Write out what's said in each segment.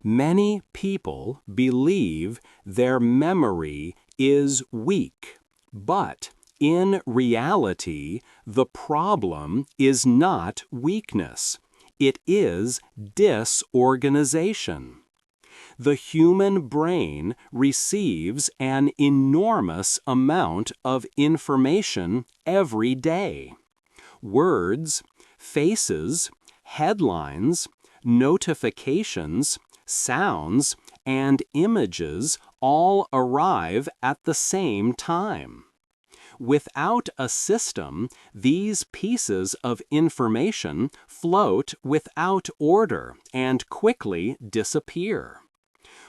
Many people believe their memory is weak, but in reality, the problem is not weakness. It is disorganization. The human brain receives an enormous amount of information every day. Words, faces, headlines, notifications, sounds, and images all arrive at the same time. Without a system, these pieces of information float without order and quickly disappear.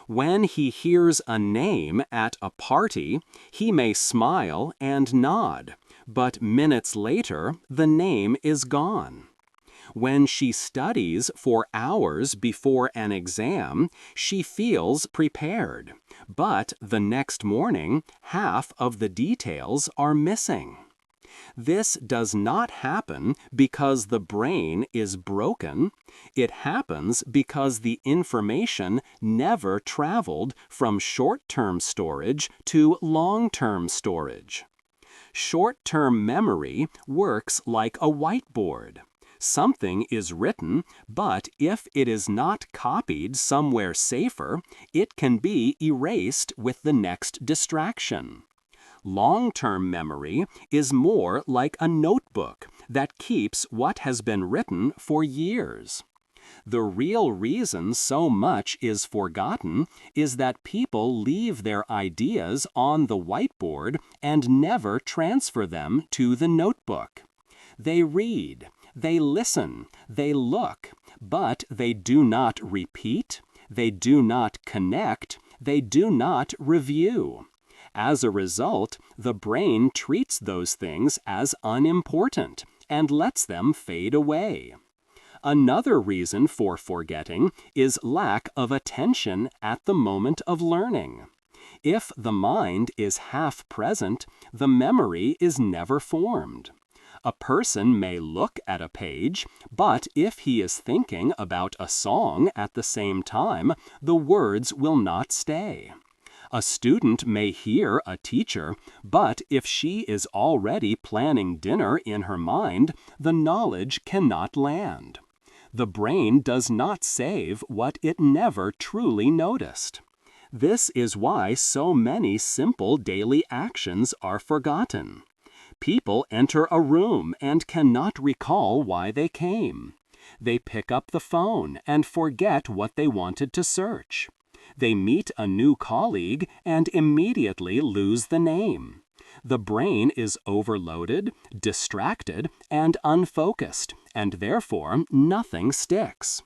When he hears a name at a party, he may smile and nod, but minutes later the name is gone. When she studies for hours before an exam, she feels prepared, but the next morning, half of the details are missing. This does not happen because the brain is broken. It happens because the information never traveled from short-term storage to long-term storage. Short-term memory works like a whiteboard. Something is written, but if it is not copied somewhere safer, it can be erased with the next distraction. Long-term memory is more like a notebook that keeps what has been written for years. The real reason so much is forgotten is that people leave their ideas on the whiteboard and never transfer them to the notebook. They read, they listen, they look, but they do not repeat, they do not connect, they do not review. As a result, the brain treats those things as unimportant and lets them fade away. Another reason for forgetting is lack of attention at the moment of learning. If the mind is half present, the memory is never formed. A person may look at a page, but if he is thinking about a song at the same time, the words will not stay. A student may hear a teacher, but if she is already planning dinner in her mind, the knowledge cannot land. The brain does not save what it never truly noticed. This is why so many simple daily actions are forgotten. People enter a room and cannot recall why they came. They pick up the phone and forget what they wanted to search. They meet a new colleague and immediately lose the name. The brain is overloaded, distracted, and unfocused, and therefore nothing sticks.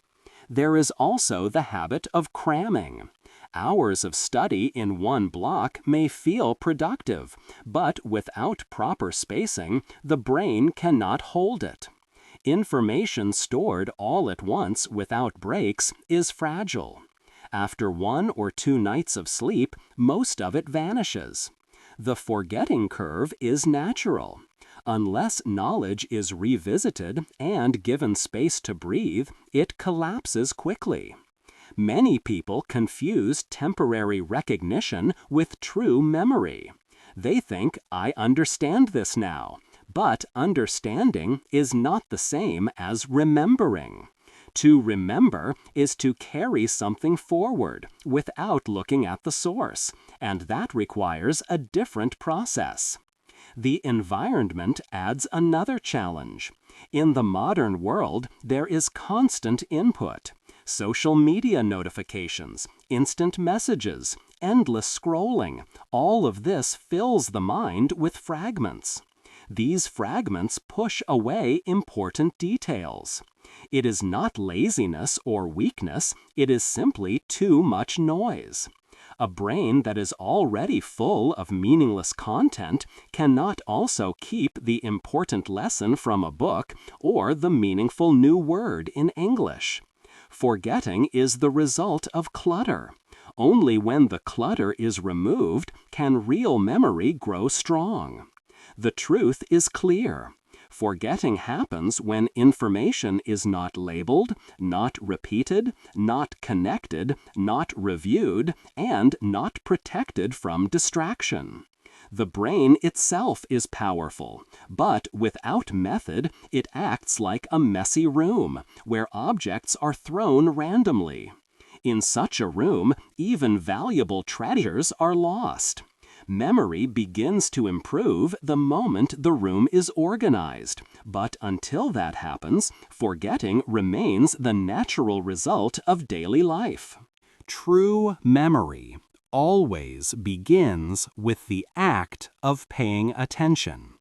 There is also the habit of cramming. Hours of study in one block may feel productive, but without proper spacing, the brain cannot hold it. Information stored all at once without breaks is fragile. After 1 or 2 nights of sleep, most of it vanishes. The forgetting curve is natural. Unless knowledge is revisited and given space to breathe, it collapses quickly. Many people confuse temporary recognition with true memory. They think, I understand this now, but understanding is not the same as remembering. To remember is to carry something forward without looking at the source, and that requires a different process. The environment adds another challenge. In the modern world, there is constant input. Social media notifications, instant messages, endless scrolling, all of this fills the mind with fragments. These fragments push away important details. It is not laziness or weakness, it is simply too much noise. A brain that is already full of meaningless content cannot also keep the important lesson from a book or the meaningful new word in English. Forgetting is the result of clutter. Only when the clutter is removed can real memory grow strong. The truth is clear. Forgetting happens when information is not labeled, not repeated, not connected, not reviewed, and not protected from distraction. The brain itself is powerful, but without method, it acts like a messy room where objects are thrown randomly. In such a room, even valuable treasures are lost. Memory begins to improve the moment the room is organized, but until that happens, forgetting remains the natural result of daily life. True memory always begins with the act of paying attention.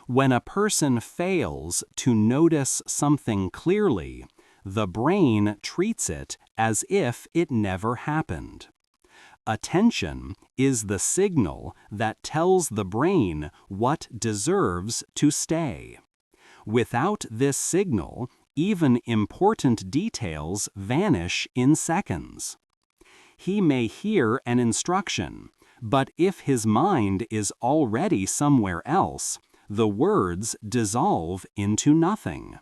When a person fails to notice something clearly, the brain treats it as if it never happened. Attention is the signal that tells the brain what deserves to stay. Without this signal, even important details vanish in seconds. He may hear an instruction, but if his mind is already somewhere else, the words dissolve into nothing.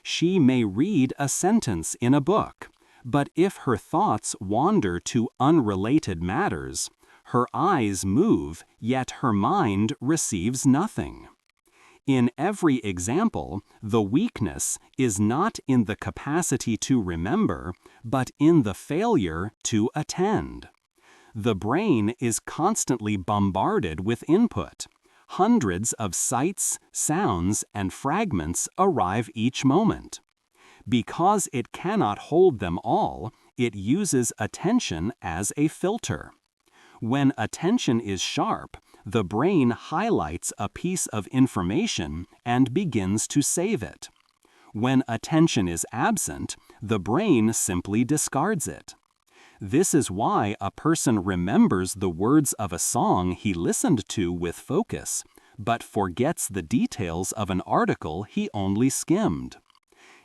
She may read a sentence in a book, but if her thoughts wander to unrelated matters, her eyes move, yet her mind receives nothing. In every example, the weakness is not in the capacity to remember, but in the failure to attend. The brain is constantly bombarded with input. Hundreds of sights, sounds, and fragments arrive each moment. Because it cannot hold them all, it uses attention as a filter. When attention is sharp, the brain highlights a piece of information and begins to save it. When attention is absent, the brain simply discards it. This is why a person remembers the words of a song he listened to with focus, but forgets the details of an article he only skimmed.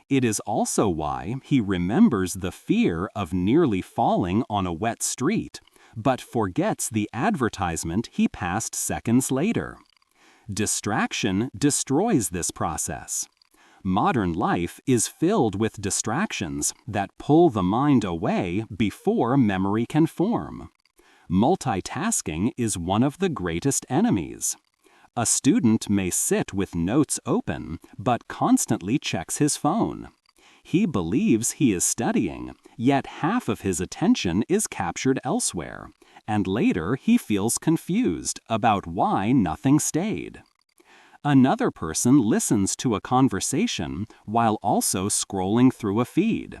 It is also why he remembers the fear of nearly falling on a wet street, but forgets the advertisement he passed seconds later. Distraction destroys this process. Modern life is filled with distractions that pull the mind away before memory can form. Multitasking is one of the greatest enemies. A student may sit with notes open, but constantly checks his phone. He believes he is studying, yet half of his attention is captured elsewhere, and later he feels confused about why nothing stayed. Another person listens to a conversation while also scrolling through a feed.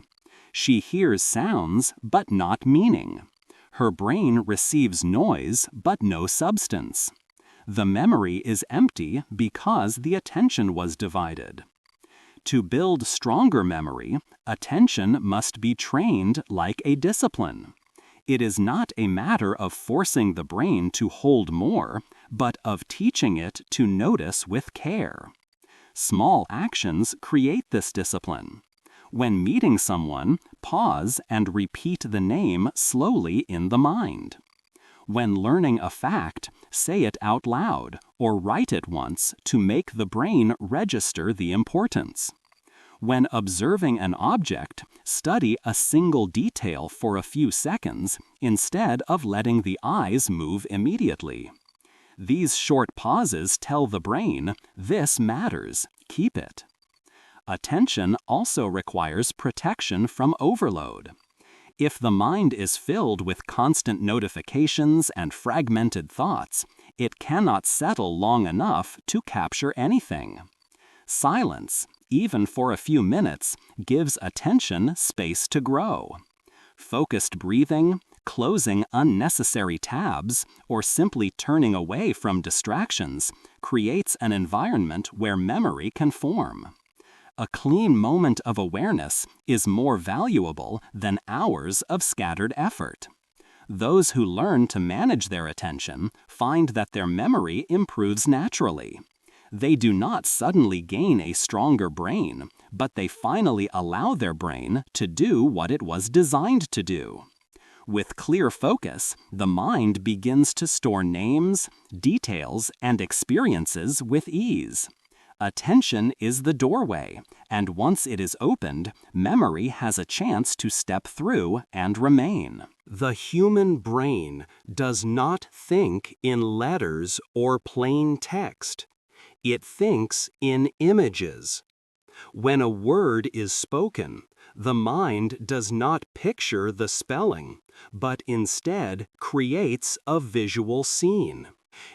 She hears sounds, but not meaning. Her brain receives noise, but no substance. The memory is empty because the attention was divided. To build stronger memory, attention must be trained like a discipline. It is not a matter of forcing the brain to hold more, but of teaching it to notice with care. Small actions create this discipline. When meeting someone, pause and repeat the name slowly in the mind. When learning a fact, say it out loud or write it once to make the brain register the importance. When observing an object, study a single detail for a few seconds instead of letting the eyes move immediately. These short pauses tell the brain, "This matters, keep it." Attention also requires protection from overload. If the mind is filled with constant notifications and fragmented thoughts, it cannot settle long enough to capture anything. Silence, even for a few minutes, gives attention space to grow. Focused breathing, closing unnecessary tabs, or simply turning away from distractions creates an environment where memory can form. A clean moment of awareness is more valuable than hours of scattered effort. Those who learn to manage their attention find that their memory improves naturally. They do not suddenly gain a stronger brain, but they finally allow their brain to do what it was designed to do. With clear focus, the mind begins to store names, details, and experiences with ease. Attention is the doorway, and once it is opened, memory has a chance to step through and remain. The human brain does not think in letters or plain text. It thinks in images. When a word is spoken, the mind does not picture the spelling, but instead creates a visual scene.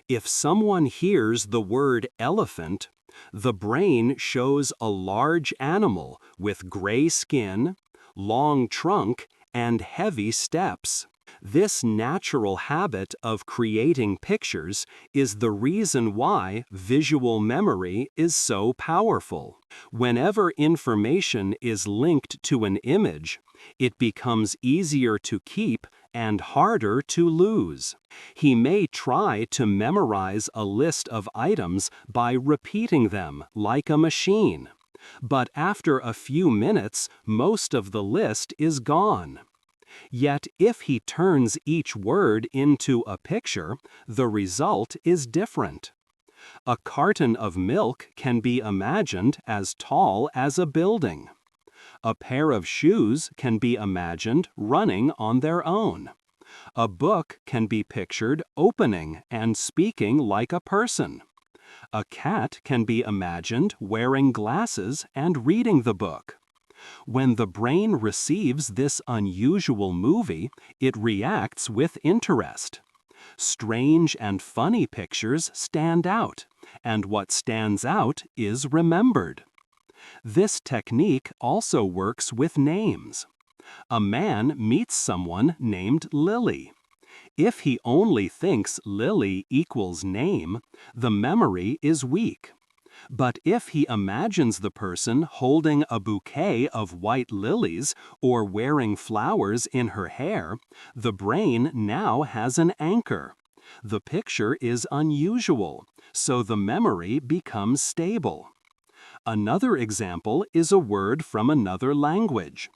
If someone hears the word elephant, the brain shows a large animal with gray skin, long trunk, and heavy steps. This natural habit of creating pictures is the reason why visual memory is so powerful. Whenever information is linked to an image, it becomes easier to keep and harder to lose. He may try to memorize a list of items by repeating them like a machine, but after a few minutes, most of the list is gone. Yet if he turns each word into a picture, the result is different. A carton of milk can be imagined as tall as a building. A pair of shoes can be imagined running on their own. A book can be pictured opening and speaking like a person. A cat can be imagined wearing glasses and reading the book. When the brain receives this unusual movie, it reacts with interest. Strange and funny pictures stand out, and what stands out is remembered. This technique also works with names. A man meets someone named Lily. If he only thinks Lily equals name, the memory is weak. But if he imagines the person holding a bouquet of white lilies or wearing flowers in her hair, the brain now has an anchor. The picture is unusual, so the memory becomes stable. Another example is a word from another language.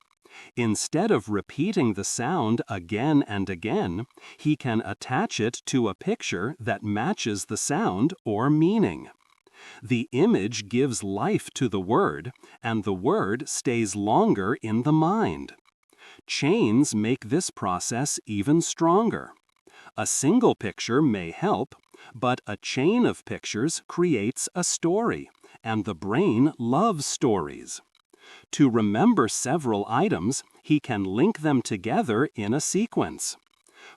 Instead of repeating the sound again and again, he can attach it to a picture that matches the sound or meaning. The image gives life to the word, and the word stays longer in the mind. Chains make this process even stronger. A single picture may help, but a chain of pictures creates a story, and the brain loves stories. To remember several items, he can link them together in a sequence.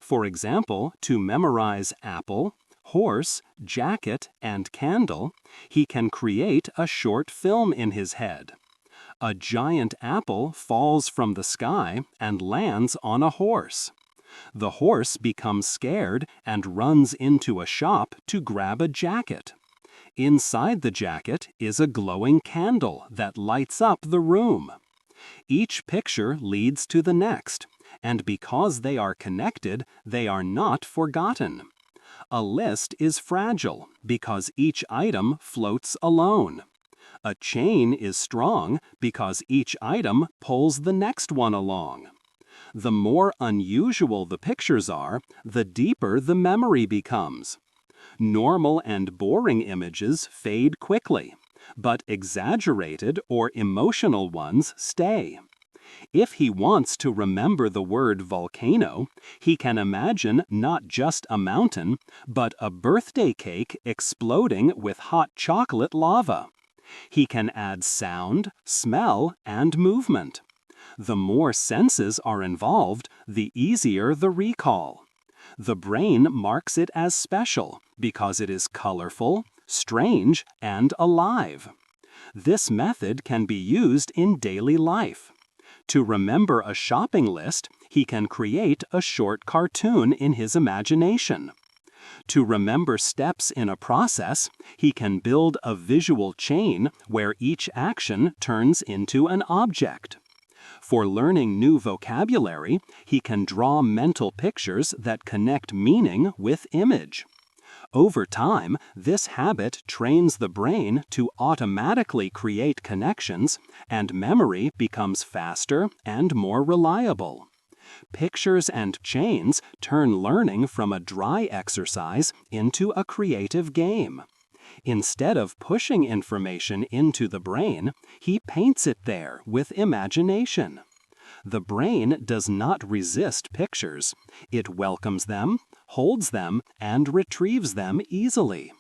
For example, to memorize apple, horse, jacket, and candle, he can create a short film in his head. A giant apple falls from the sky and lands on a horse. The horse becomes scared and runs into a shop to grab a jacket. Inside the jacket is a glowing candle that lights up the room. Each picture leads to the next, and because they are connected, they are not forgotten. A list is fragile because each item floats alone. A chain is strong because each item pulls the next one along. The more unusual the pictures are, the deeper the memory becomes. Normal and boring images fade quickly, but exaggerated or emotional ones stay. If he wants to remember the word volcano, he can imagine not just a mountain, but a birthday cake exploding with hot chocolate lava. He can add sound, smell, and movement. The more senses are involved, the easier the recall. The brain marks it as special because it is colorful, strange, and alive. This method can be used in daily life. To remember a shopping list, he can create a short cartoon in his imagination. To remember steps in a process, he can build a visual chain where each action turns into an object. For learning new vocabulary, he can draw mental pictures that connect meaning with image. Over time, this habit trains the brain to automatically create connections, and memory becomes faster and more reliable. Pictures and chains turn learning from a dry exercise into a creative game. Instead of pushing information into the brain, he paints it there with imagination. The brain does not resist pictures. It welcomes them, holds them, and retrieves them easily.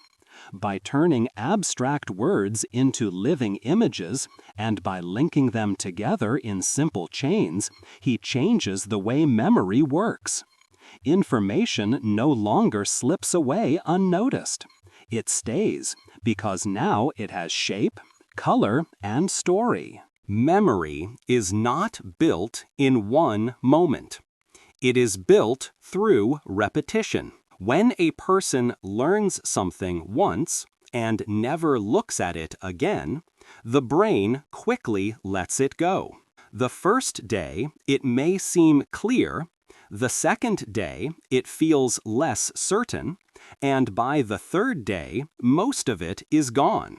By turning abstract words into living images and by linking them together in simple chains, he changes the way memory works. Information no longer slips away unnoticed. It stays because now it has shape, color, and story. Memory is not built in one moment. It is built through repetition. When a person learns something once and never looks at it again, the brain quickly lets it go. The first day, it may seem clear. The second day, it feels less certain, and by the third day, most of it is gone.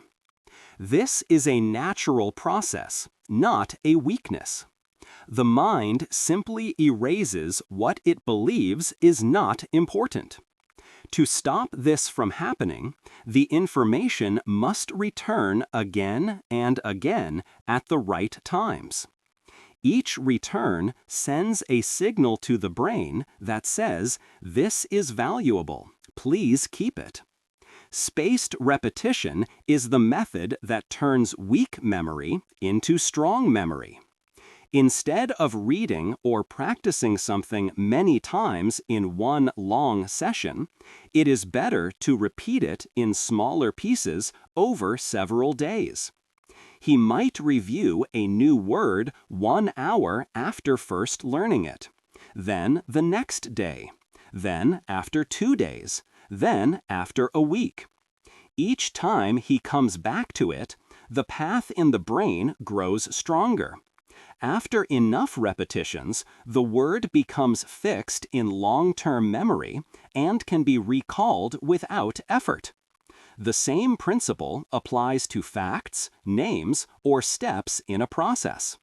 This is a natural process, not a weakness. The mind simply erases what it believes is not important. To stop this from happening, the information must return again and again at the right times. Each return sends a signal to the brain that says, "This is valuable. Please keep it." Spaced repetition is the method that turns weak memory into strong memory. Instead of reading or practicing something many times in one long session, it is better to repeat it in smaller pieces over several days. He might review a new word 1 hour after first learning it, then the next day, then after 2 days, then after a week. Each time he comes back to it, the path in the brain grows stronger. After enough repetitions, the word becomes fixed in long-term memory and can be recalled without effort. The same principle applies to facts, names, or steps in a process.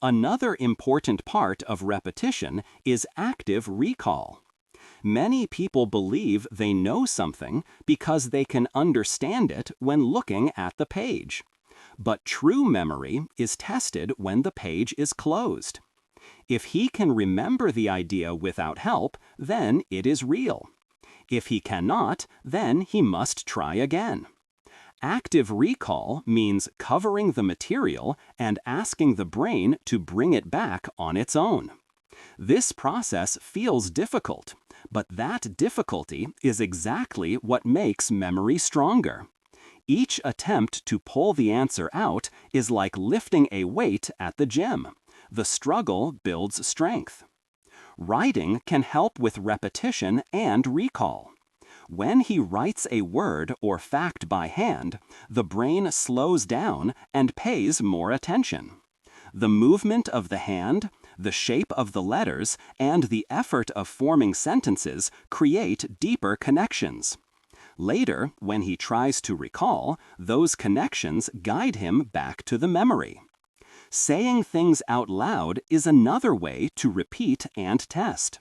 Another important part of repetition is active recall. Many people believe they know something because they can understand it when looking at the page. But true memory is tested when the page is closed. If he can remember the idea without help, then it is real. If he cannot, then he must try again. Active recall means covering the material and asking the brain to bring it back on its own. This process feels difficult, but that difficulty is exactly what makes memory stronger. Each attempt to pull the answer out is like lifting a weight at the gym. The struggle builds strength. Writing can help with repetition and recall. When he writes a word or fact by hand, the brain slows down and pays more attention. The movement of the hand, the shape of the letters, and the effort of forming sentences create deeper connections. Later, when he tries to recall, those connections guide him back to the memory. Saying things out loud is another way to repeat and test.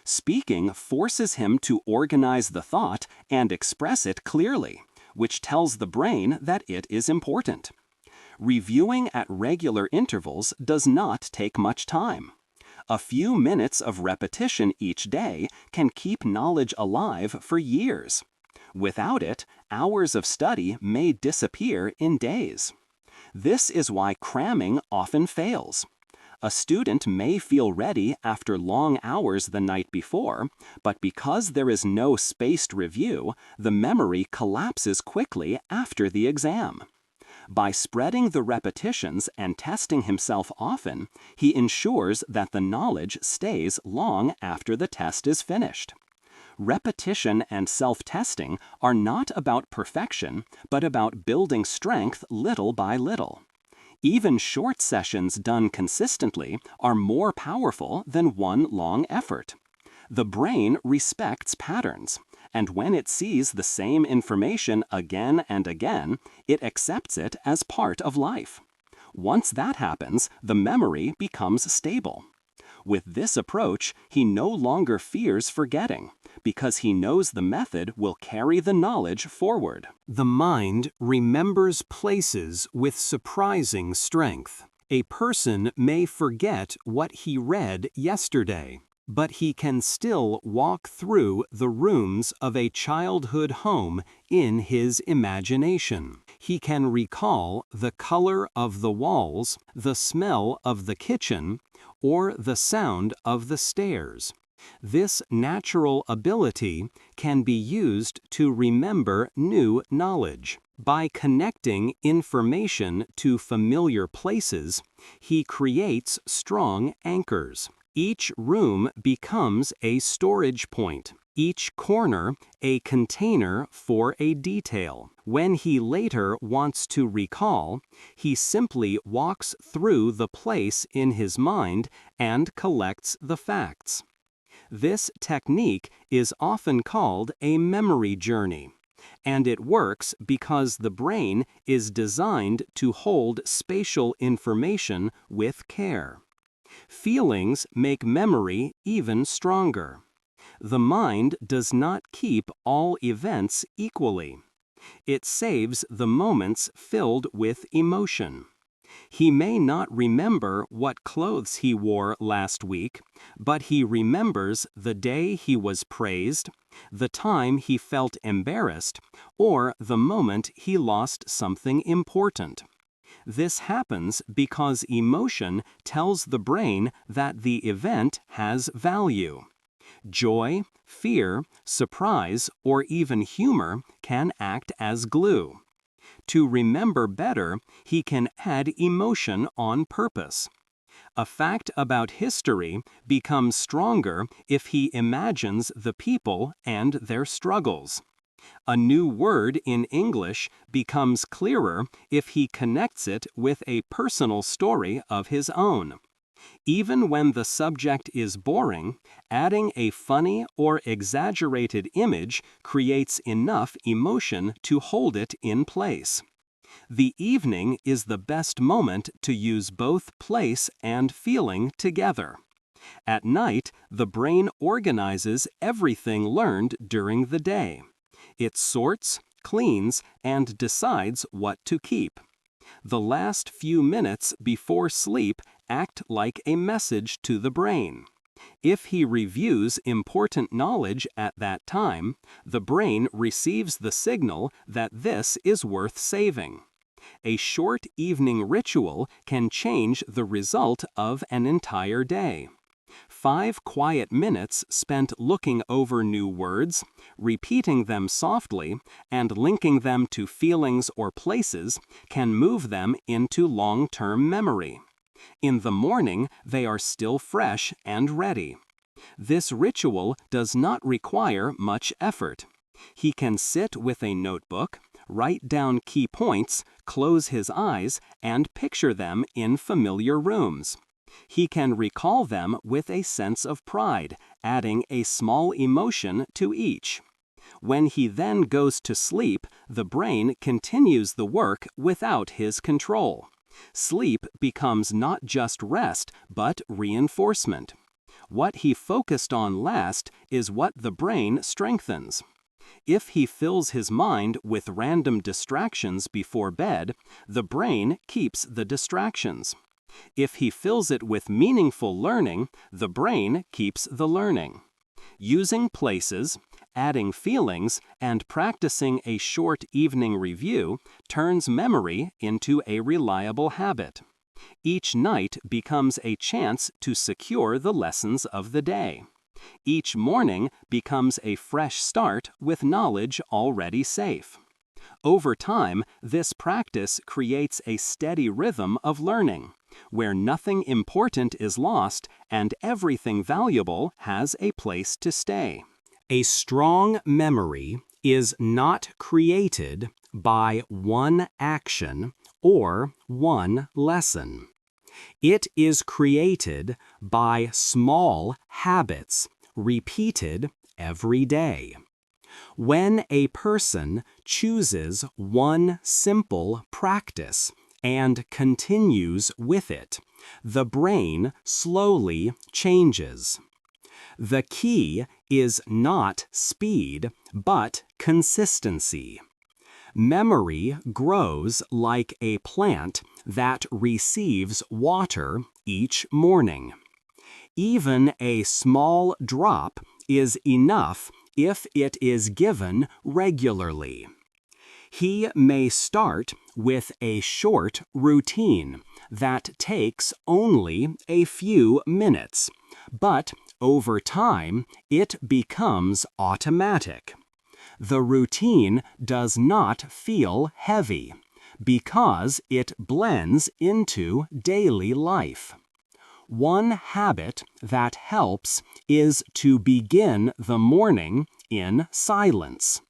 Speaking forces him to organize the thought and express it clearly, which tells the brain that it is important. Reviewing at regular intervals does not take much time. A few minutes of repetition each day can keep knowledge alive for years. Without it, hours of study may disappear in days. This is why cramming often fails. A student may feel ready after long hours the night before, but because there is no spaced review, the memory collapses quickly after the exam. By spreading the repetitions and testing himself often, he ensures that the knowledge stays long after the test is finished. Repetition and self-testing are not about perfection, but about building strength little by little. Even short sessions done consistently are more powerful than one long effort. The brain respects patterns, and when it sees the same information again and again, it accepts it as part of life. Once that happens, the memory becomes stable. With this approach, he no longer fears forgetting, because he knows the method will carry the knowledge forward. The mind remembers places with surprising strength. A person may forget what he read yesterday, but he can still walk through the rooms of a childhood home in his imagination. He can recall the color of the walls, the smell of the kitchen, or the sound of the stairs. This natural ability can be used to remember new knowledge. By connecting information to familiar places, he creates strong anchors. Each room becomes a storage point, each corner a container for a detail. When he later wants to recall, he simply walks through the place in his mind and collects the facts. This technique is often called a memory journey, and it works because the brain is designed to hold spatial information with care. Feelings make memory even stronger. The mind does not keep all events equally. It saves the moments filled with emotion. He may not remember what clothes he wore last week, but he remembers the day he was praised, the time he felt embarrassed, or the moment he lost something important. This happens because emotion tells the brain that the event has value. Joy, fear, surprise, or even humor can act as glue. To remember better, he can add emotion on purpose. A fact about history becomes stronger if he imagines the people and their struggles. A new word in English becomes clearer if he connects it with a personal story of his own. Even when the subject is boring, adding a funny or exaggerated image creates enough emotion to hold it in place. The evening is the best moment to use both place and feeling together. At night, the brain organizes everything learned during the day. It sorts, cleans, and decides what to keep. The last few minutes before sleep act like a message to the brain. If he reviews important knowledge at that time, the brain receives the signal that this is worth saving. A short evening ritual can change the result of an entire day. 5 quiet minutes spent looking over new words, repeating them softly, and linking them to feelings or places can move them into long-term memory. In the morning, they are still fresh and ready. This ritual does not require much effort. He can sit with a notebook, write down key points, close his eyes, and picture them in familiar rooms. He can recall them with a sense of pride, adding a small emotion to each. When he then goes to sleep, the brain continues the work without his control. Sleep becomes not just rest, but reinforcement. What he focused on last is what the brain strengthens. If he fills his mind with random distractions before bed, the brain keeps the distractions. If he fills it with meaningful learning, the brain keeps the learning. Using places, adding feelings, and practicing a short evening review turns memory into a reliable habit. Each night becomes a chance to secure the lessons of the day. Each morning becomes a fresh start with knowledge already safe. Over time, this practice creates a steady rhythm of learning, where nothing important is lost and everything valuable has a place to stay. A strong memory is not created by one action or one lesson. It is created by small habits repeated every day. When a person chooses one simple practice and continues with it, The brain slowly changes. The key is not speed, but consistency. Memory grows like a plant that receives water each morning. Even a small drop is enough if it is given regularly. He may start with a short routine that takes only a few minutes, but over time it becomes automatic. The routine does not feel heavy because it blends into daily life. One habit that helps is to begin the morning in silence.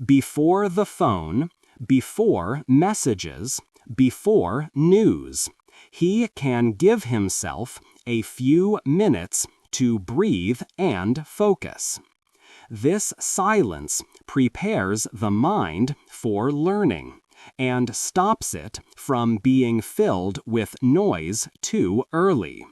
Before the phone, before messages, before news, he can give himself a few minutes to breathe and focus. This silence prepares the mind for learning and stops it from being filled with noise too early.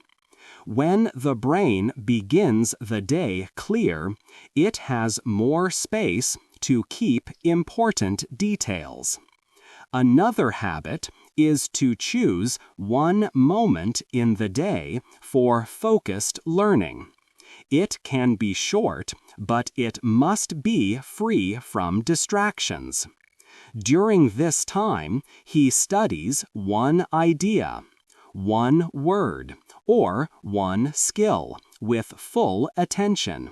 When the brain begins the day clear, it has more space to keep important details. Another habit is to choose one moment in the day for focused learning. It can be short, but it must be free from distractions. During this time, he studies one idea, one word, or one skill with full attention.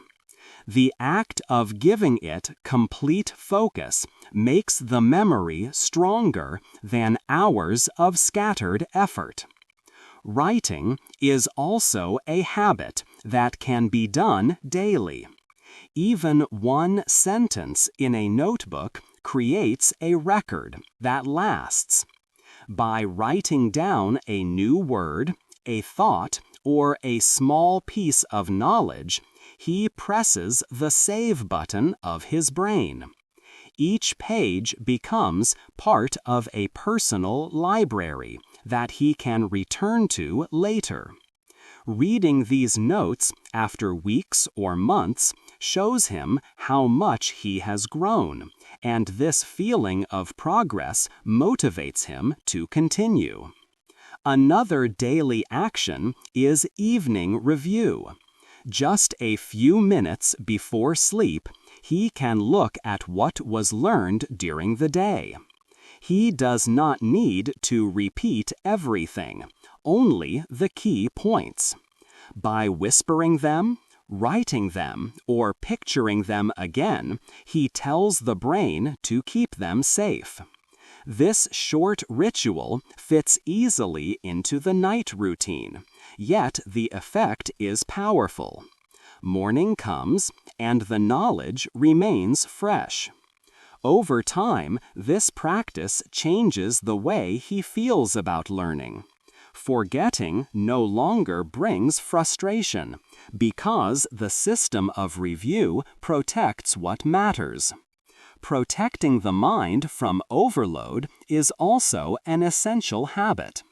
The act of giving it complete focus makes the memory stronger than hours of scattered effort. Writing is also a habit that can be done daily. Even one sentence in a notebook creates a record that lasts. By writing down a new word, a thought, or a small piece of knowledge, he presses the save button of his brain. Each page becomes part of a personal library that he can return to later. Reading these notes after weeks or months shows him how much he has grown, and this feeling of progress motivates him to continue. Another daily action is evening review. Just a few minutes before sleep, he can look at what was learned during the day. He does not need to repeat everything, only the key points. By whispering them, writing them, or picturing them again, he tells the brain to keep them safe. This short ritual fits easily into the night routine, yet the effect is powerful. Morning comes, and the knowledge remains fresh. Over time, this practice changes the way he feels about learning. Forgetting no longer brings frustration, because the system of review protects what matters. Protecting the mind from overload is also an essential habit.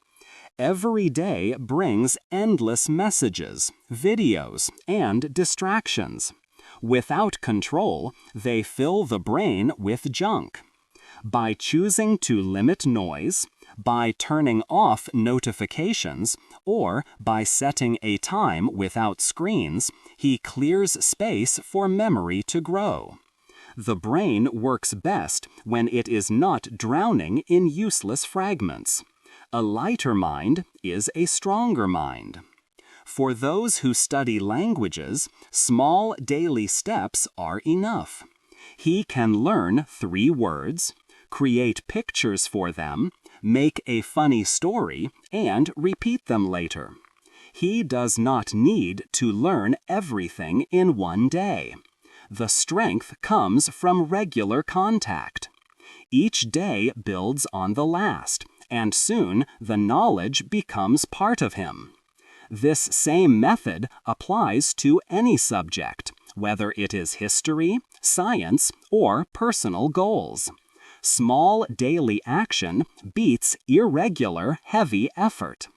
Every day brings endless messages, videos, and distractions. Without control, they fill the brain with junk. By choosing to limit noise, by turning off notifications, or by setting a time without screens, he clears space for memory to grow. The brain works best when it is not drowning in useless fragments. A lighter mind is a stronger mind. For those who study languages, small daily steps are enough. He can learn 3 words, create pictures for them, make a funny story, and repeat them later. He does not need to learn everything in one day. The strength comes from regular contact. Each day builds on the last, and soon the knowledge becomes part of him. This same method applies to any subject, whether it is history, science, or personal goals. Small daily action beats irregular, heavy effort.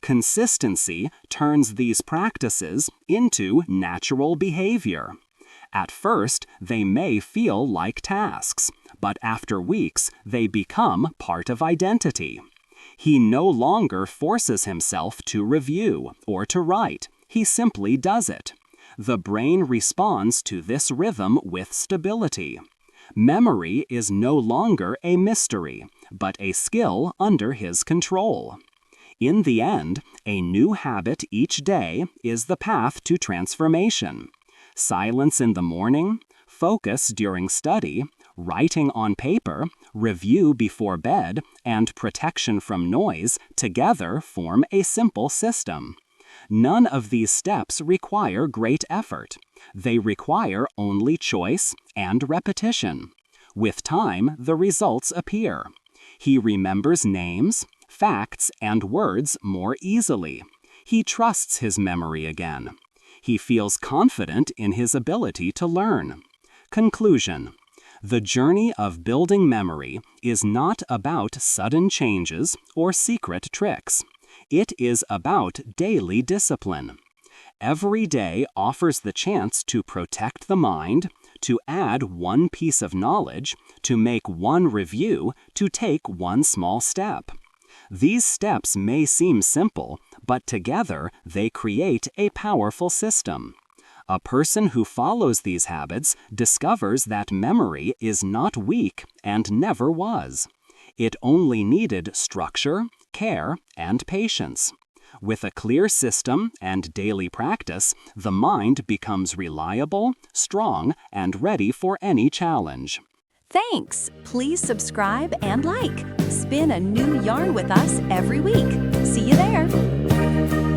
Consistency turns these practices into natural behavior. At first, they may feel like tasks, but after weeks, they become part of identity. He no longer forces himself to review or to write. He simply does it. The brain responds to this rhythm with stability. Memory is no longer a mystery, but a skill under his control. In the end, a new habit each day is the path to transformation. Silence in the morning, focus during study, writing on paper, review before bed, and protection from noise together form a simple system. None of these steps require great effort. They require only choice and repetition. With time, the results appear. He remembers names, facts, and words more easily. He trusts his memory again. He feels confident in his ability to learn. Conclusion: the journey of building memory is not about sudden changes or secret tricks. It is about daily discipline. Every day offers the chance to protect the mind, to add one piece of knowledge, to make one review, to take one small step. These steps may seem simple, but together they create a powerful system. A person who follows these habits discovers that memory is not weak and never was. It only needed structure, care, and patience. With a clear system and daily practice, the mind becomes reliable, strong, and ready for any challenge. Thanks! Please subscribe and like. Spin a new yarn with us every week. See you there!